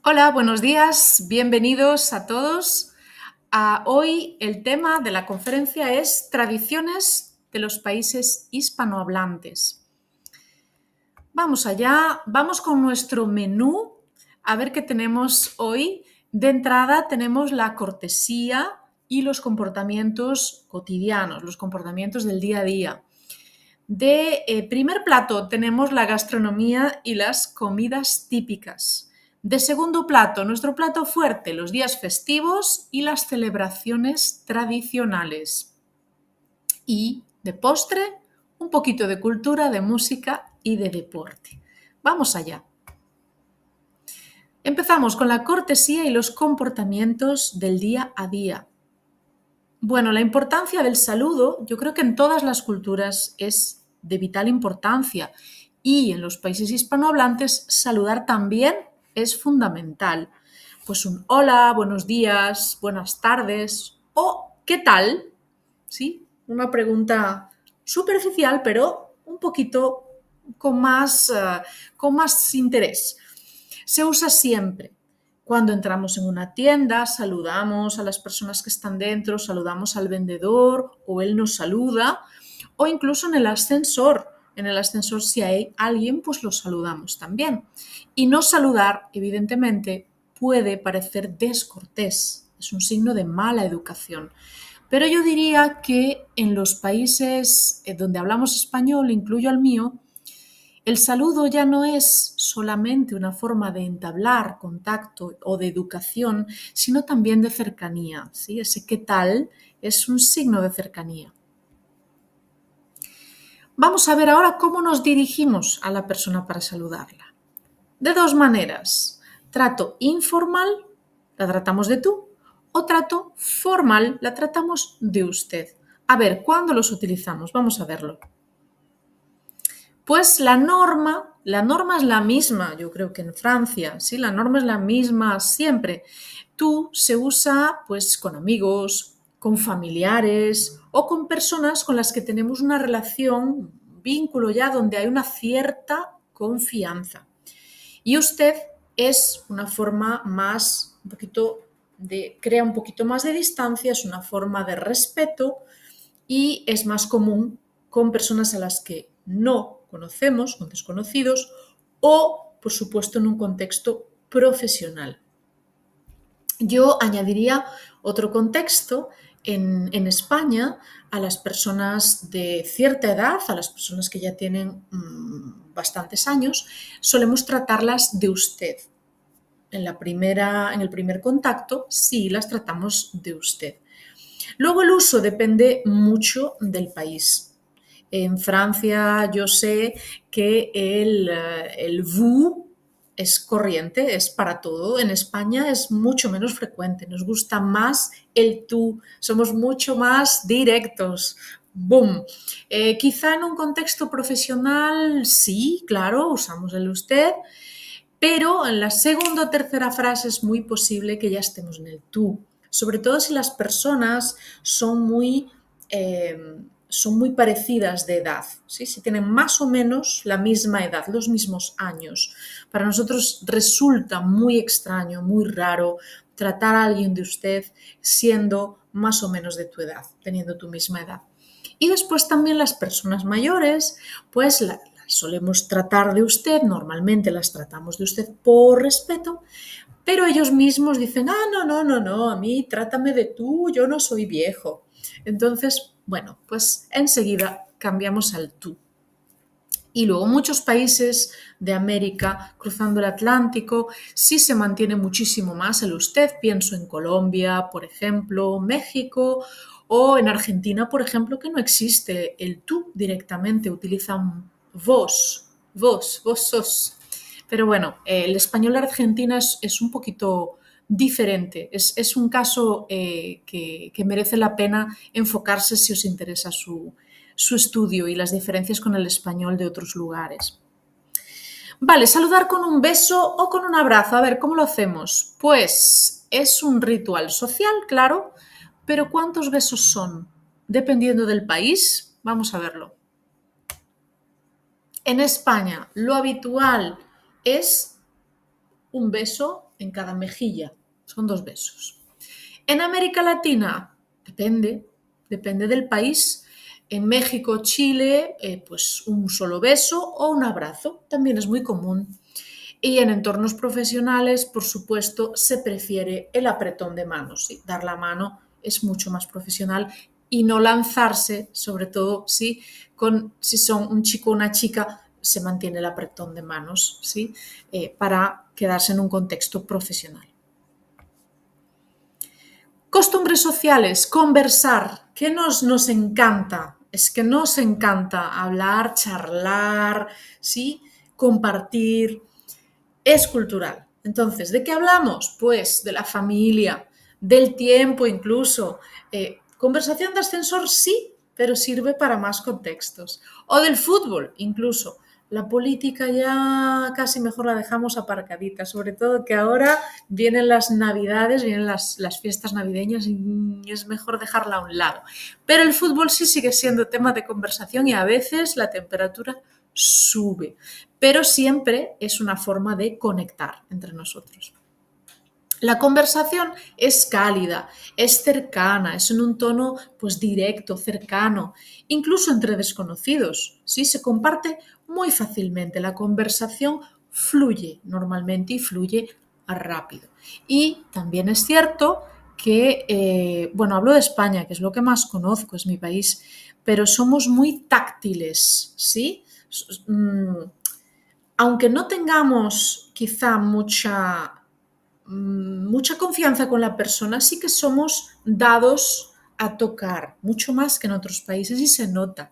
Hola, buenos días, bienvenidos a todos. Hoy el tema de la conferencia es tradiciones de los países hispanohablantes. Vamos allá, vamos con nuestro menú, a ver qué tenemos hoy. De entrada tenemos la cortesía y los comportamientos cotidianos, los comportamientos del día a día. De primer plato tenemos la gastronomía y las comidas típicas. De segundo plato, nuestro plato fuerte, los días festivos y las celebraciones tradicionales. Y de postre, un poquito de cultura, de música y de deporte. Vamos allá. Empezamos con la cortesía y los comportamientos del día a día. Bueno, la importancia del saludo, yo creo que en todas las culturas es de vital importancia y en los países hispanohablantes saludar también es fundamental. Pues un hola, buenos días, buenas tardes o ¿qué tal? ¿Sí? Una pregunta superficial, pero un poquito con más interés. Se usa siempre. Cuando entramos en una tienda, saludamos a las personas que están dentro, saludamos al vendedor o él nos saluda, o incluso en el ascensor. En el ascensor, si hay alguien, pues lo saludamos también. Y no saludar, evidentemente, puede parecer descortés. Es un signo de mala educación. Pero yo diría que en los países donde hablamos español, incluyo al mío, el saludo ya no es solamente una forma de entablar contacto o de educación, sino también de cercanía. ¿Sí? Ese qué tal es un signo de cercanía. Vamos a ver ahora cómo nos dirigimos a la persona para saludarla. De dos maneras. Trato informal, la tratamos de tú, o trato formal, la tratamos de usted. A ver, ¿cuándo los utilizamos? Vamos a verlo. Pues la norma es la misma, yo creo que en Francia, ¿sí? La norma es la misma siempre. Tú se usa pues con amigos, con familiares o con personas con las que tenemos una relación, un vínculo ya donde hay una cierta confianza. Y usted es una forma más, un poquito crea un poquito más de distancia, es una forma de respeto y es más común con personas a las que no conocemos, con desconocidos, o, por supuesto, en un contexto profesional. Yo añadiría otro contexto en España a las personas de cierta edad, a las personas que ya tienen bastantes años, solemos tratarlas de usted. En el primer contacto, sí las tratamos de usted. Luego el uso depende mucho del país. En Francia yo sé que el vous es corriente, es para todo. En España es mucho menos frecuente, nos gusta más el tú, somos mucho más directos. Boom. Quizá en un contexto profesional sí, claro, usamos el usted, pero en la segunda o tercera frase es muy posible que ya estemos en el tú, sobre todo si las personas son muy parecidas de edad, ¿sí? Si tienen más o menos la misma edad, los mismos años. Para nosotros resulta muy extraño, muy raro tratar a alguien de usted siendo más o menos de tu edad, teniendo tu misma edad. Y después también las personas mayores, pues las solemos tratar de usted, normalmente las tratamos de usted por respeto, pero ellos mismos dicen, no, a mí trátame de tú, yo no soy viejo. Entonces, bueno, pues enseguida cambiamos al tú. Y luego muchos países de América, cruzando el Atlántico, sí se mantiene muchísimo más el usted. Pienso en Colombia, por ejemplo, México o en Argentina, por ejemplo, que no existe el tú directamente, utilizan vos sos. Pero bueno, el español de Argentina es un poquito diferente. Es un caso que merece la pena enfocarse si os interesa su estudio y las diferencias con el español de otros lugares. Vale, saludar con un beso o con un abrazo. A ver, ¿cómo lo hacemos? Pues es un ritual social, claro, pero ¿cuántos besos son? Dependiendo del país, vamos a verlo. En España, lo habitual es un beso en cada mejilla. Son 2 besos. En América Latina, depende del país. En México, Chile, pues un solo beso o un abrazo, también es muy común. Y en entornos profesionales, por supuesto, se prefiere el apretón de manos. ¿Sí? Dar la mano es mucho más profesional y no lanzarse, sobre todo si son un chico o una chica, se mantiene el apretón de manos, ¿sí? Para quedarse en un contexto profesional. Costumbres sociales, conversar, ¿qué nos encanta? Es que nos encanta hablar, charlar, ¿sí? Compartir, es cultural. Entonces, ¿de qué hablamos? Pues de la familia, del tiempo incluso. Conversación de ascensor sí, pero sirve para más contextos. O del fútbol incluso. La política ya casi mejor la dejamos aparcadita, sobre todo que ahora vienen las navidades, vienen las fiestas navideñas y es mejor dejarla a un lado. Pero el fútbol sí sigue siendo tema de conversación y a veces la temperatura sube, pero siempre es una forma de conectar entre nosotros. La conversación es cálida, es cercana, es en un tono pues directo, cercano, incluso entre desconocidos, ¿sí? Se comparte muy fácilmente. La conversación fluye normalmente y fluye rápido. Y también es cierto que, bueno, hablo de España, que es lo que más conozco, es mi país, pero somos muy táctiles, ¿sí? Aunque no tengamos quizá mucha confianza con la persona, sí que somos dados a tocar, mucho más que en otros países y se nota.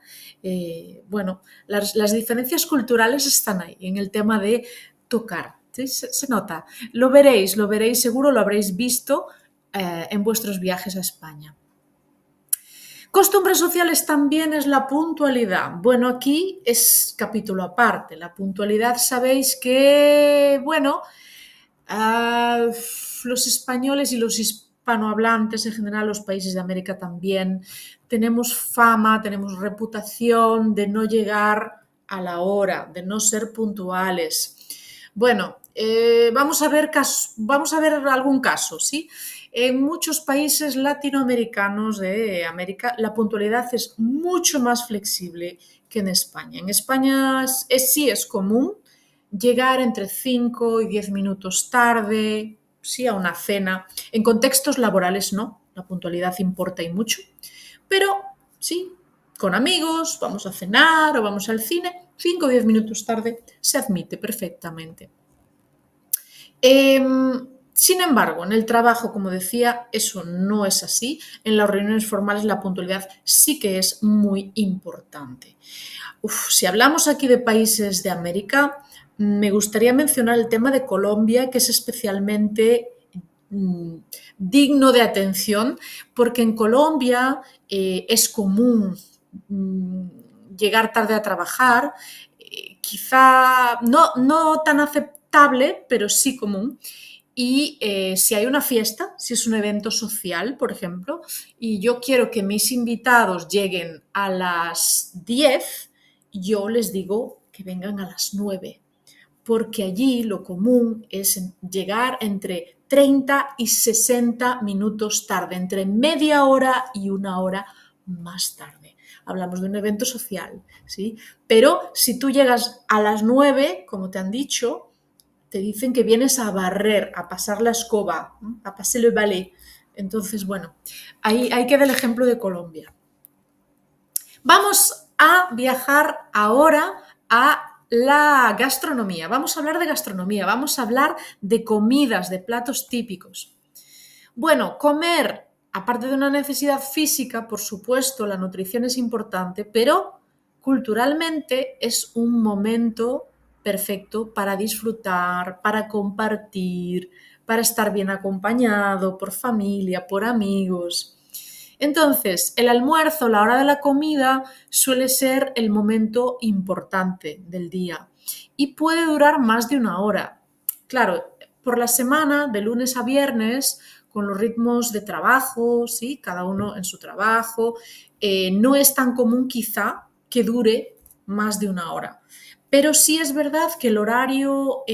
Bueno, las diferencias culturales están ahí, en el tema de tocar, ¿sí? Se nota. Lo veréis, seguro lo habréis visto en vuestros viajes a España. Costumbres sociales también es la puntualidad. Bueno, aquí es capítulo aparte. La puntualidad, sabéis que, bueno, los españoles y los hispanohablantes, en general los países de América también, tenemos fama, tenemos reputación de no llegar a la hora, de no ser puntuales. Bueno, vamos a ver algún caso, ¿sí? En muchos países latinoamericanos de América la puntualidad es mucho más flexible que en España. En España sí es común llegar entre 5 y 10 minutos tarde, sí, a una cena. En contextos laborales no, la puntualidad importa y mucho, pero sí, con amigos, vamos a cenar o vamos al cine, 5 o 10 minutos tarde se admite perfectamente. Sin embargo, en el trabajo, como decía, eso no es así. En las reuniones formales la puntualidad sí que es muy importante. Si hablamos aquí de países de América, me gustaría mencionar el tema de Colombia, que es especialmente digno de atención, porque en Colombia es común llegar tarde a trabajar, quizá no tan aceptable, pero sí común. Y si hay una fiesta, si es un evento social, por ejemplo, y yo quiero que mis invitados lleguen a las 10, yo les digo que vengan a las 9, porque allí lo común es llegar entre 30 y 60 minutos tarde, entre media hora y una hora más tarde. Hablamos de un evento social, ¿sí? Pero si tú llegas a las 9, como te han dicho, te dicen que vienes a barrer, a pasar la escoba, a pasar el balai. Entonces, bueno, ahí queda el ejemplo de Colombia. Vamos a viajar ahora a la gastronomía. Vamos a hablar de gastronomía, vamos a hablar de comidas, de platos típicos. Bueno, comer, aparte de una necesidad física, por supuesto, la nutrición es importante, pero culturalmente es un momento perfecto para disfrutar, para compartir, para estar bien acompañado por familia, por amigos. Entonces, el almuerzo, la hora de la comida, suele ser el momento importante del día y puede durar más de una hora. Claro, por la semana, de lunes a viernes, con los ritmos de trabajo, ¿sí? Cada uno en su trabajo, no es tan común quizá que dure más de una hora. Pero sí es verdad que el horario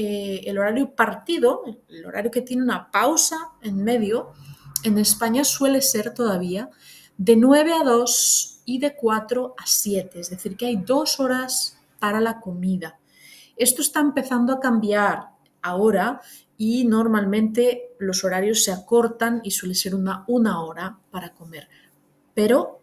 partido, el horario que tiene una pausa en medio, en España suele ser todavía de 9 a 2 y de 4 a 7, es decir, que hay 2 horas para la comida. Esto está empezando a cambiar ahora y normalmente los horarios se acortan y suele ser una hora para comer. Pero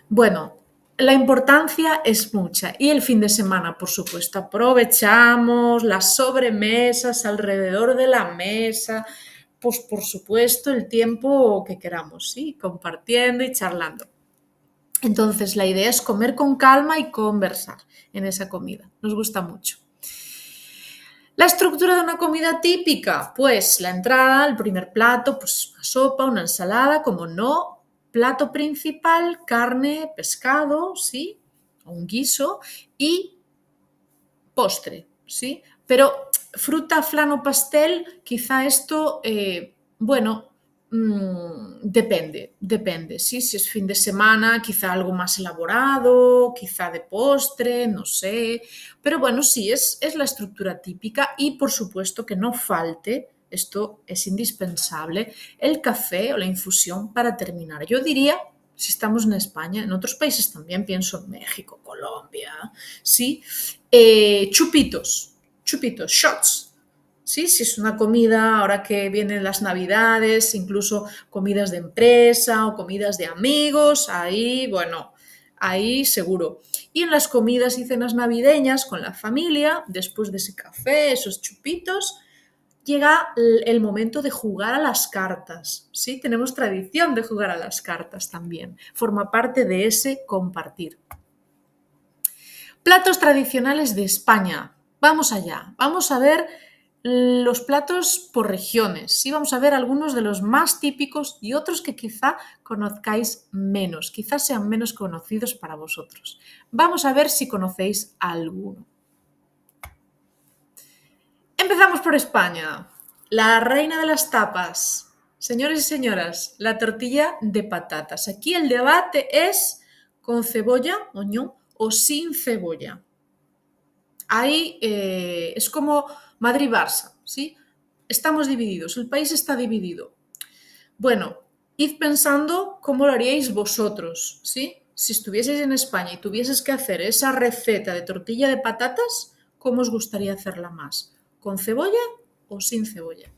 bueno, la importancia es mucha y el fin de semana, por supuesto, aprovechamos las sobremesas alrededor de la mesa, pues por supuesto el tiempo que queramos, ¿sí? Compartiendo y charlando. Entonces la idea es comer con calma y conversar en esa comida. Nos gusta mucho. La estructura de una comida típica, pues la entrada, el primer plato, pues una sopa, una ensalada, como no, plato principal, carne, pescado, ¿sí? O un guiso y postre, ¿sí? Pero fruta, flan o pastel, quizá esto, bueno, depende, ¿sí? Si es fin de semana, quizá algo más elaborado, quizá de postre, no sé. Pero bueno, sí, es la estructura típica y por supuesto que no falte, esto es indispensable, el café o la infusión para terminar. Yo diría, si estamos en España, en otros países también, pienso en México, Colombia, ¿sí? Chupitos, shots. ¿Sí? Si es una comida, ahora que vienen las navidades, incluso comidas de empresa o comidas de amigos, ahí, bueno, ahí seguro. Y en las comidas y cenas navideñas con la familia, después de ese café, esos chupitos, llega el momento de jugar a las cartas. ¿Sí? Tenemos tradición de jugar a las cartas también. Forma parte de ese compartir. Platos tradicionales de España. Vamos allá. Vamos a ver los platos por regiones. Sí, vamos a ver algunos de los más típicos y otros que quizá conozcáis menos, quizás sean menos conocidos para vosotros. Vamos a ver si conocéis alguno. Empezamos por España. La reina de las tapas. Señores y señoras, la tortilla de patatas. Aquí el debate es con cebolla, oñón, o sin cebolla. Ahí es como Madrid-Barça, ¿sí? Estamos divididos, el país está dividido. Bueno, id pensando cómo lo haríais vosotros, ¿sí? Si estuvieseis en España y tuvieses que hacer esa receta de tortilla de patatas, ¿cómo os gustaría hacerla más? ¿Con cebolla o sin cebolla?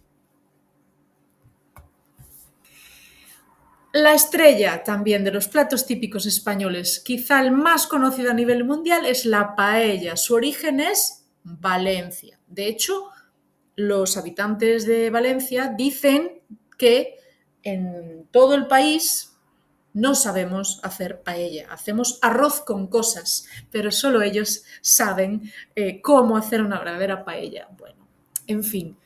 La estrella también de los platos típicos españoles, quizá el más conocido a nivel mundial, es la paella. Su origen es Valencia. De hecho, los habitantes de Valencia dicen que en todo el país no sabemos hacer paella. Hacemos arroz con cosas, pero solo ellos saben cómo hacer una verdadera paella. Bueno, en fin,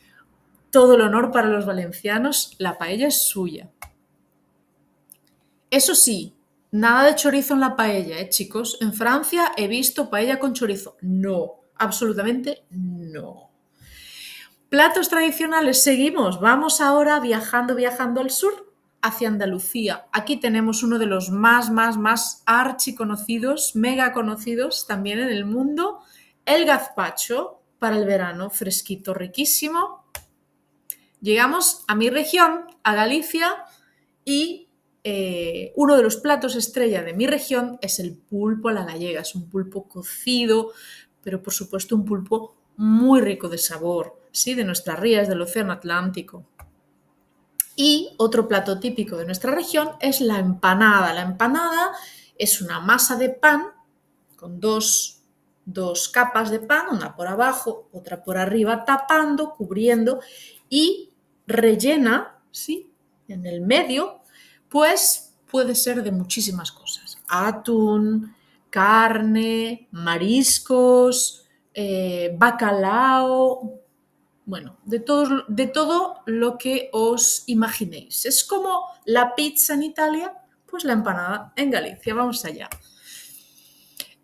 todo el honor para los valencianos, la paella es suya. Eso sí, nada de chorizo en la paella, chicos. En Francia he visto paella con chorizo. No, absolutamente no. Platos tradicionales, seguimos. Vamos ahora viajando al sur, hacia Andalucía. Aquí tenemos uno de los más archiconocidos, mega conocidos también en el mundo, el gazpacho para el verano, fresquito, riquísimo. Llegamos a mi región, a Galicia, y uno de los platos estrella de mi región es el pulpo a la gallega. Es un pulpo cocido, pero por supuesto un pulpo muy rico de sabor, ¿sí? De nuestras rías del Océano Atlántico. Y otro plato típico de nuestra región es la empanada. La empanada es una masa de pan con dos capas de pan, una por abajo, otra por arriba, tapando, cubriendo y rellena, ¿sí? En el medio, pues puede ser de muchísimas cosas. Atún, carne, mariscos, bacalao, bueno, de todo lo que os imaginéis. Es como la pizza en Italia, pues la empanada en Galicia. Vamos allá.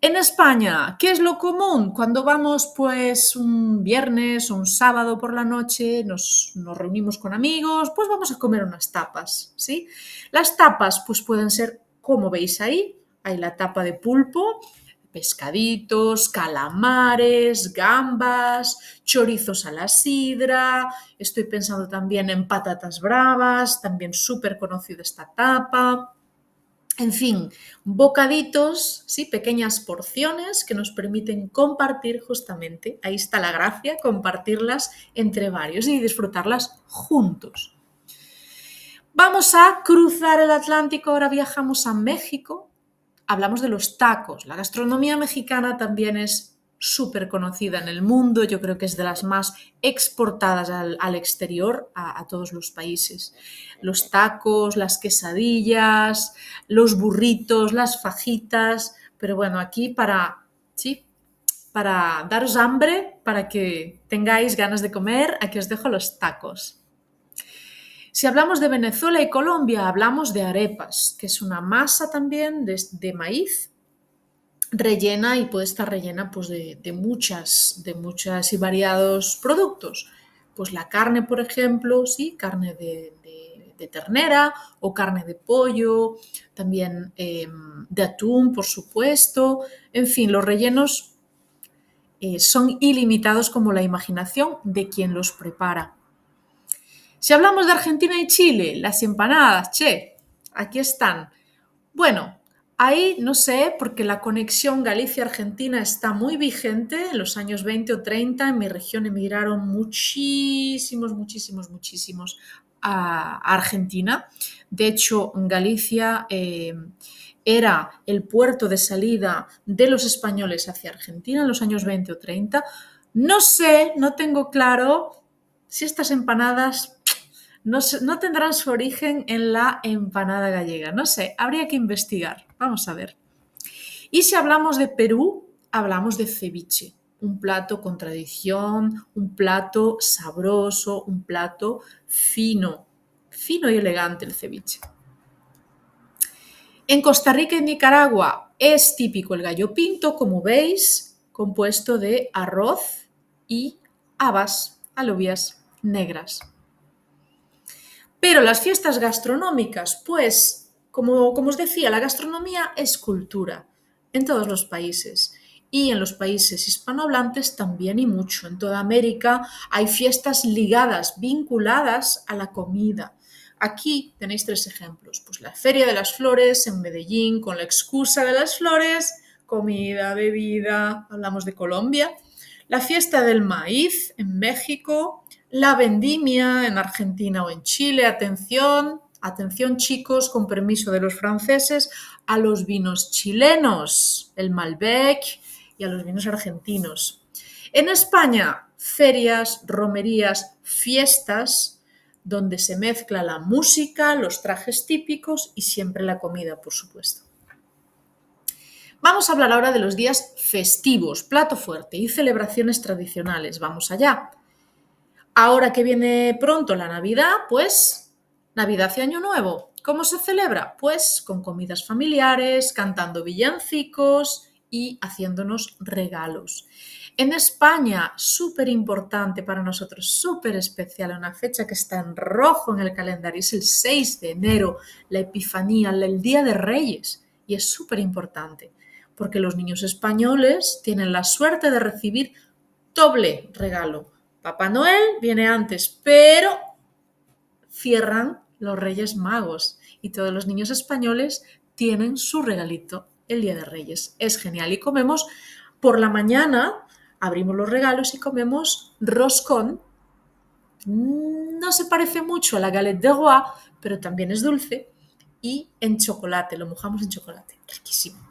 En España, ¿qué es lo común? Cuando vamos pues un viernes o un sábado por la noche, nos reunimos con amigos, pues vamos a comer unas tapas, ¿sí? Las tapas pues pueden ser, como veis ahí, hay la tapa de pulpo, pescaditos, calamares, gambas, chorizos a la sidra, estoy pensando también en patatas bravas, también súper conocida esta tapa. En fin, bocaditos, ¿sí? Pequeñas porciones que nos permiten compartir justamente, ahí está la gracia, compartirlas entre varios y disfrutarlas juntos. Vamos a cruzar el Atlántico, ahora viajamos a México. Hablamos de los tacos. La gastronomía mexicana también es súper conocida en el mundo, yo creo que es de las más exportadas al exterior, a todos los países. Los tacos, las quesadillas, los burritos, las fajitas, pero bueno, aquí ¿sí? Para daros hambre, para que tengáis ganas de comer, aquí os dejo los tacos. Si hablamos de Venezuela y Colombia, hablamos de arepas, que es una masa también de maíz rellena y puede estar rellena pues, de muchas y variados productos. Pues la carne, por ejemplo, sí, carne de ternera o carne de pollo, también de atún, por supuesto. En fin, los rellenos son ilimitados como la imaginación de quien los prepara. Si hablamos de Argentina y Chile, las empanadas, aquí están. Bueno, ahí no sé, porque la conexión Galicia-Argentina está muy vigente. En los años 20 o 30 en mi región emigraron muchísimos a Argentina. De hecho, Galicia era el puerto de salida de los españoles hacia Argentina en los años 20 o 30. No sé, no tengo claro si estas empanadas no tendrán su origen en la empanada gallega. No sé, habría que investigar. Vamos a ver. Y si hablamos de Perú, hablamos de ceviche. Un plato con tradición, un plato sabroso, un plato fino. Fino y elegante el ceviche. En Costa Rica y Nicaragua es típico el gallo pinto, como veis, compuesto de arroz y habas, alubias negras. Pero las fiestas gastronómicas, pues, como os decía, la gastronomía es cultura en todos los países. Y en los países hispanohablantes también y mucho. En toda América hay fiestas ligadas, vinculadas a la comida. Aquí tenéis 3 ejemplos. Pues la Feria de las Flores en Medellín, con la excusa de las flores, comida, bebida, hablamos de Colombia. La fiesta del maíz en México, la vendimia en Argentina o en Chile. Atención, atención chicos, con permiso de los franceses, a los vinos chilenos, el Malbec y a los vinos argentinos. En España, ferias, romerías, fiestas, donde se mezcla la música, los trajes típicos y siempre la comida, por supuesto. Vamos a hablar ahora de los días festivos, plato fuerte y celebraciones tradicionales. Vamos allá. Ahora que viene pronto la Navidad, pues Navidad y Año Nuevo. ¿Cómo se celebra? Pues con comidas familiares, cantando villancicos y haciéndonos regalos. En España, súper importante para nosotros, súper especial, una fecha que está en rojo en el calendario, es el 6 de enero, la Epifanía, el Día de Reyes, y es súper importante, porque los niños españoles tienen la suerte de recibir doble regalo. Papá Noel viene antes, pero cierran los Reyes Magos y todos los niños españoles tienen su regalito el Día de Reyes. Es genial. Y comemos por la mañana, abrimos los regalos y comemos roscón. No se parece mucho a la galette de roi, pero también es dulce y en chocolate, lo mojamos en chocolate. Riquísimo.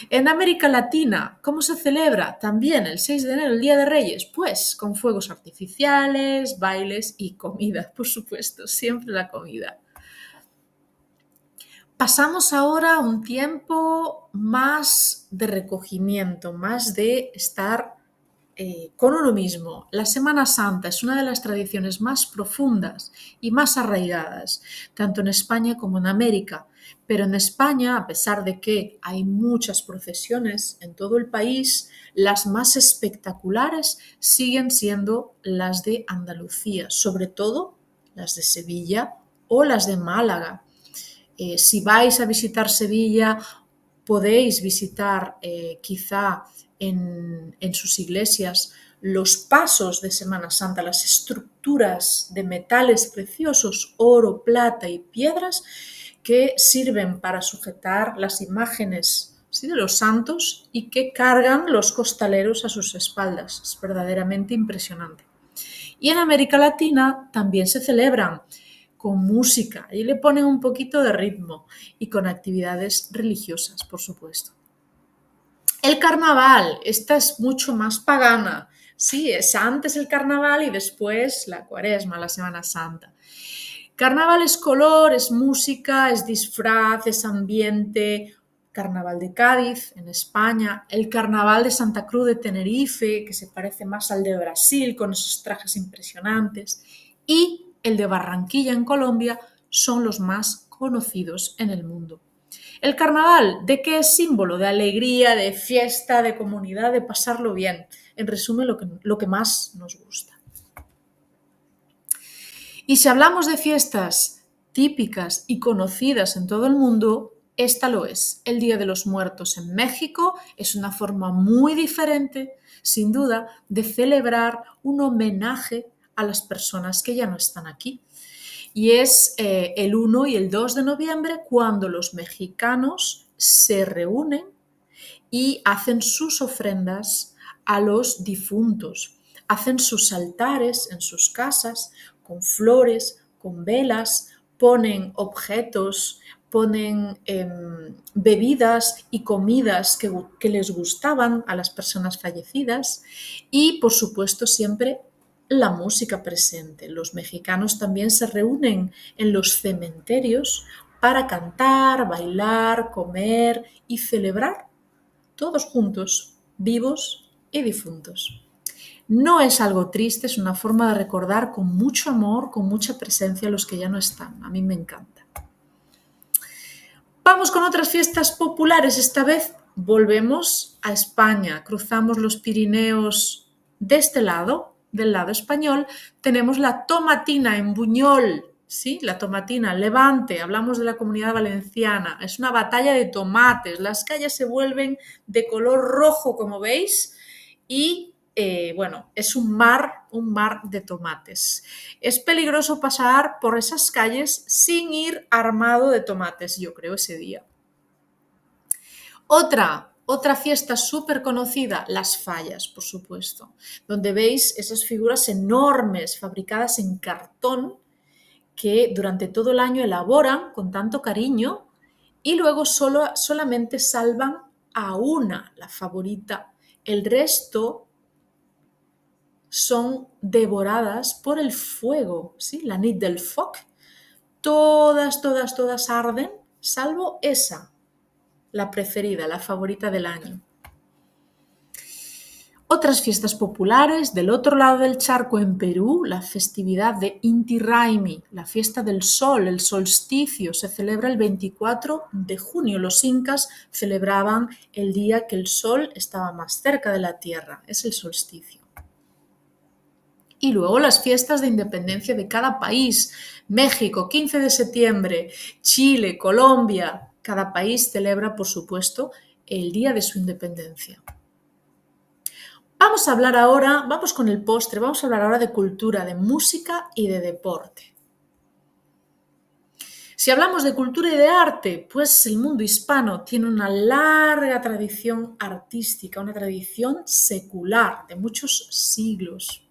En América Latina, ¿cómo se celebra? También el 6 de enero, el Día de Reyes, pues con fuegos artificiales, bailes y comida, por supuesto, siempre la comida. Pasamos ahora a un tiempo más de recogimiento, más de estar con uno mismo. La Semana Santa es una de las tradiciones más profundas y más arraigadas, tanto en España como en América. Pero en España, a pesar de que hay muchas procesiones en todo el país, las más espectaculares siguen siendo las de Andalucía, sobre todo las de Sevilla o las de Málaga. Si vais a visitar Sevilla, podéis visitar quizá en sus iglesias los pasos de Semana Santa, las estructuras de metales preciosos, oro, plata y piedras que sirven para sujetar las imágenes, ¿sí?, de los santos y que cargan los costaleros a sus espaldas. Es verdaderamente impresionante. Y en América Latina también se celebran con música y le ponen un poquito de ritmo y con actividades religiosas, por supuesto. El carnaval, esta es mucho más pagana. Sí, es antes el carnaval y después la cuaresma, la Semana Santa. Carnaval es color, es música, es disfraz, es ambiente. Carnaval de Cádiz, en España. El carnaval de Santa Cruz de Tenerife, que se parece más al de Brasil, con esos trajes impresionantes. Y el de Barranquilla, en Colombia, son los más conocidos en el mundo. El carnaval, ¿de qué es símbolo? De alegría, de fiesta, de comunidad, de pasarlo bien. En resumen, lo que más nos gusta. Y si hablamos de fiestas típicas y conocidas en todo el mundo, esta lo es. El Día de los Muertos en México es una forma muy diferente, sin duda, de celebrar un homenaje a las personas que ya no están aquí. Y es el 1 y el 2 de noviembre cuando los mexicanos se reúnen y hacen sus ofrendas a los difuntos. Hacen sus altares en sus casas con flores, con velas, ponen objetos, ponen bebidas y comidas que les gustaban a las personas fallecidas y, por supuesto, siempre la música presente. Los mexicanos también se reúnen en los cementerios para cantar, bailar, comer y celebrar todos juntos, vivos y difuntos. No es algo triste, es una forma de recordar con mucho amor, con mucha presencia a los que ya no están. A mí me encanta. Vamos con otras fiestas populares. Esta vez volvemos a España. Cruzamos los Pirineos de este lado, del lado español. Tenemos la tomatina en Buñol. Sí, la tomatina, Levante, hablamos de la Comunidad Valenciana, es una batalla de tomates, las calles se vuelven de color rojo, como veis, y bueno, es un mar de tomates. Es peligroso pasar por esas calles sin ir armado de tomates, yo creo, ese día. Otra fiesta súper conocida, las fallas, por supuesto, donde veis esas figuras enormes fabricadas en cartón que durante todo el año elaboran con tanto cariño y luego solamente salvan a una, la favorita. El resto son devoradas por el fuego, ¿sí? La nit del foc. Todas arden, salvo esa, la preferida, la favorita del año. Otras fiestas populares, del otro lado del charco en Perú, la festividad de Inti Raymi, la fiesta del sol, el solsticio, se celebra el 24 de junio. Los incas celebraban el día que el sol estaba más cerca de la tierra, es el solsticio. Y luego las fiestas de independencia de cada país. México, 15 de septiembre, Chile, Colombia. Cada país celebra, por supuesto, el día de su independencia. Vamos con el postre, vamos a hablar ahora de cultura, de música y de deporte. Si hablamos de cultura y de arte, pues el mundo hispano tiene una larga tradición artística, una tradición secular de muchos siglos.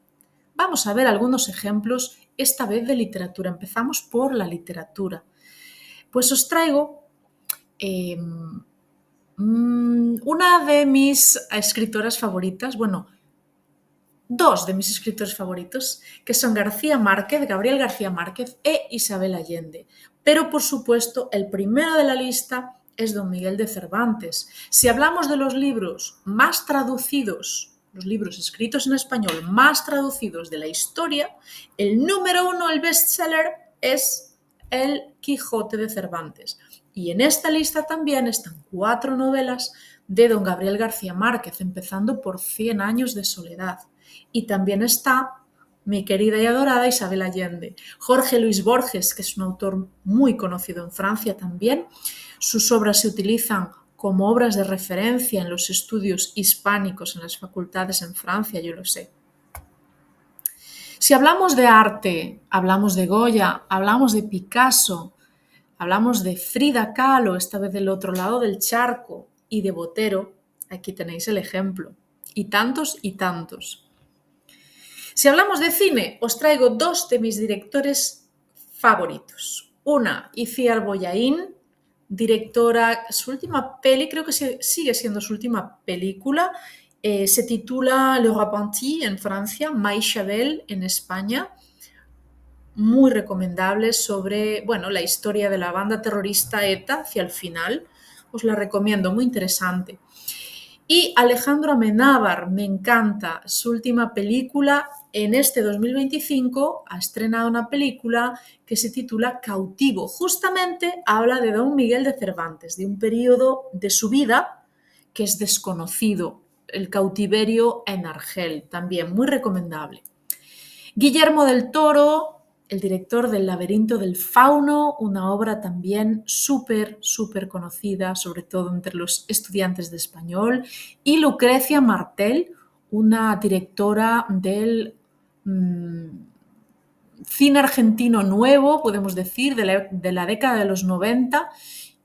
Vamos a ver algunos ejemplos, esta vez de literatura. Empezamos por la literatura. Pues os traigo una de mis escritoras favoritas, bueno, dos de mis escritores favoritos, que son Gabriel García Márquez e Isabel Allende. Pero, por supuesto, el primero de la lista es Don Miguel de Cervantes. Si hablamos de los libros más traducidos, los libros escritos en español más traducidos de la historia, el número uno, el bestseller, es El Quijote de Cervantes. Y en esta lista también están 4 novelas de don Gabriel García Márquez, empezando por 100 años de soledad. Y también está mi querida y adorada Isabel Allende. Jorge Luis Borges, que es un autor muy conocido en Francia también. Sus obras se utilizan como obras de referencia en los estudios hispánicos en las facultades en Francia, yo lo sé. Si hablamos de arte, hablamos de Goya, hablamos de Picasso, hablamos de Frida Kahlo, esta vez del otro lado del charco, y de Botero, aquí tenéis el ejemplo, y tantos y tantos. Si hablamos de cine, os traigo dos de mis directores favoritos. Una, Iciar Boyaín, directora, su última peli, creo que sigue siendo su última película, se titula Le Repenti en Francia, Machiavel en España, muy recomendable sobre, bueno, la historia de la banda terrorista ETA hacia el final, os la recomiendo, muy interesante. Y Alejandro Amenábar, me encanta, su última película, en este 2025 ha estrenado una película que se titula Cautivo. Justamente habla de Don Miguel de Cervantes, de un periodo de su vida que es desconocido, el cautiverio en Argel, también muy recomendable. Guillermo del Toro, el director del Laberinto del Fauno, una obra también súper conocida, sobre todo entre los estudiantes de español, y Lucrecia Martel, una directora del cine argentino nuevo, podemos decir, de la década de los 90,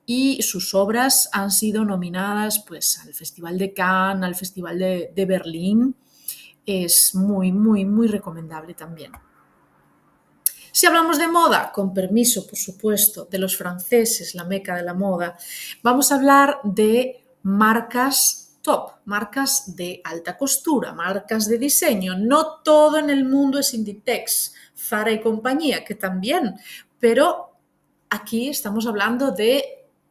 y sus obras han sido nominadas pues, al Festival de Cannes, al Festival de Berlín. Es muy recomendable también. Si hablamos de moda, con permiso, por supuesto, de los franceses, la meca de la moda, vamos a hablar de marcas top, marcas de alta costura, marcas de diseño. No todo en el mundo es Inditex, Zara y compañía, que también, pero aquí estamos hablando de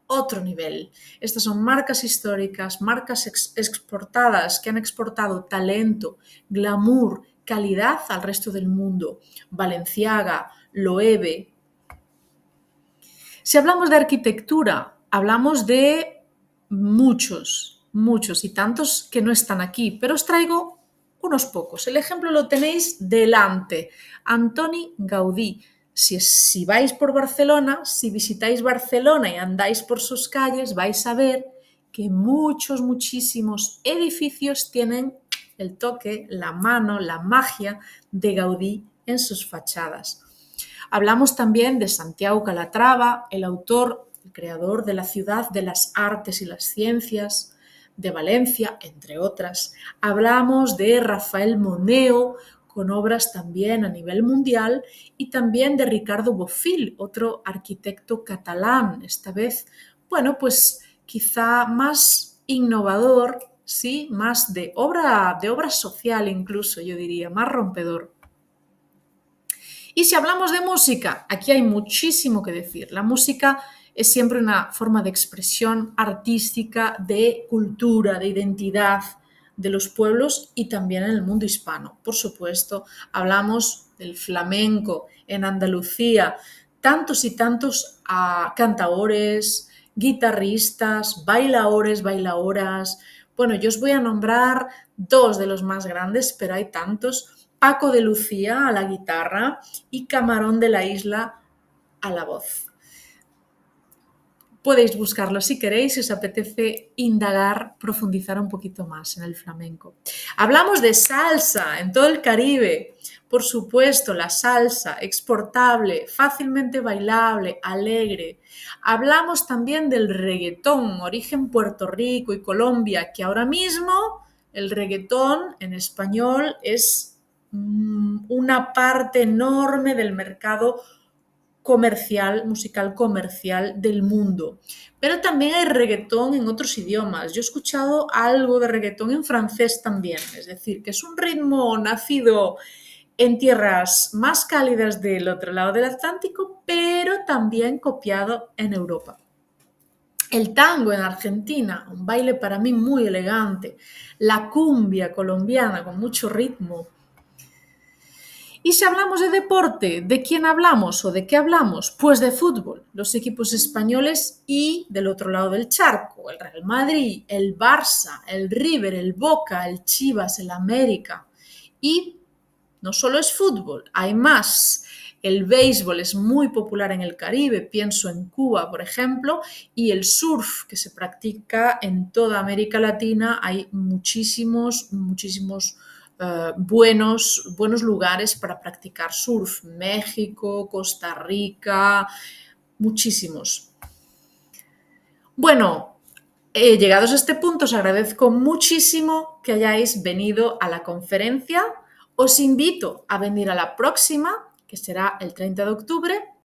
otro nivel. Estas son marcas históricas, marcas exportadas que han exportado talento, glamour, calidad al resto del mundo. Balenciaga, Loewe. Si hablamos de arquitectura, hablamos de muchos y tantos que no están aquí, pero os traigo unos pocos. El ejemplo lo tenéis delante. Antoni Gaudí. Si vais por Barcelona, si visitáis Barcelona y andáis por sus calles, vais a ver que muchísimos edificios tienen el toque, la mano, la magia de Gaudí en sus fachadas. Hablamos también de Santiago Calatrava, el autor, el creador de la ciudad de las artes y las ciencias, de Valencia, entre otras. Hablamos de Rafael Moneo, con obras también a nivel mundial, y también de Ricardo Bofill, otro arquitecto catalán, esta vez, bueno, pues quizá más innovador, sí, más de obra social incluso, yo diría, más rompedor. Y si hablamos de música, aquí hay muchísimo que decir. La música es siempre una forma de expresión artística, de cultura, de identidad de los pueblos y también en el mundo hispano. Por supuesto, hablamos del flamenco en Andalucía, tantos y tantos cantaores, guitarristas, bailaores, bailaoras. Bueno, yo os voy a nombrar dos de los más grandes, pero hay tantos. Paco de Lucía a la guitarra y Camarón de la Isla a la voz. Podéis buscarlo si queréis, si os apetece indagar, profundizar un poquito más en el flamenco. Hablamos de salsa en todo el Caribe. Por supuesto, la salsa exportable, fácilmente bailable, alegre. Hablamos también del reggaetón, origen Puerto Rico y Colombia, que ahora mismo el reggaetón en español es una parte enorme del mercado musical comercial del mundo. Pero también hay reggaetón en otros idiomas. Yo he escuchado algo de reggaetón en francés también, es decir, que es un ritmo nacido en tierras más cálidas del otro lado del Atlántico, pero también copiado en Europa. El tango en Argentina, un baile para mí muy elegante. La cumbia colombiana con mucho ritmo. Y si hablamos de deporte, ¿de quién hablamos o de qué hablamos? Pues de fútbol, los equipos españoles y del otro lado del charco, el Real Madrid, el Barça, el River, el Boca, el Chivas, el América. Y no solo es fútbol, hay más. el béisbol es muy popular en el Caribe, pienso en Cuba, por ejemplo, y el surf que se practica en toda América Latina. Hay muchísimos buenos lugares para practicar surf. México, Costa Rica, muchísimos. Bueno, llegados a este punto, os agradezco muchísimo que hayáis venido a la conferencia. Os invito a venir a la próxima, que será el 30 de octubre,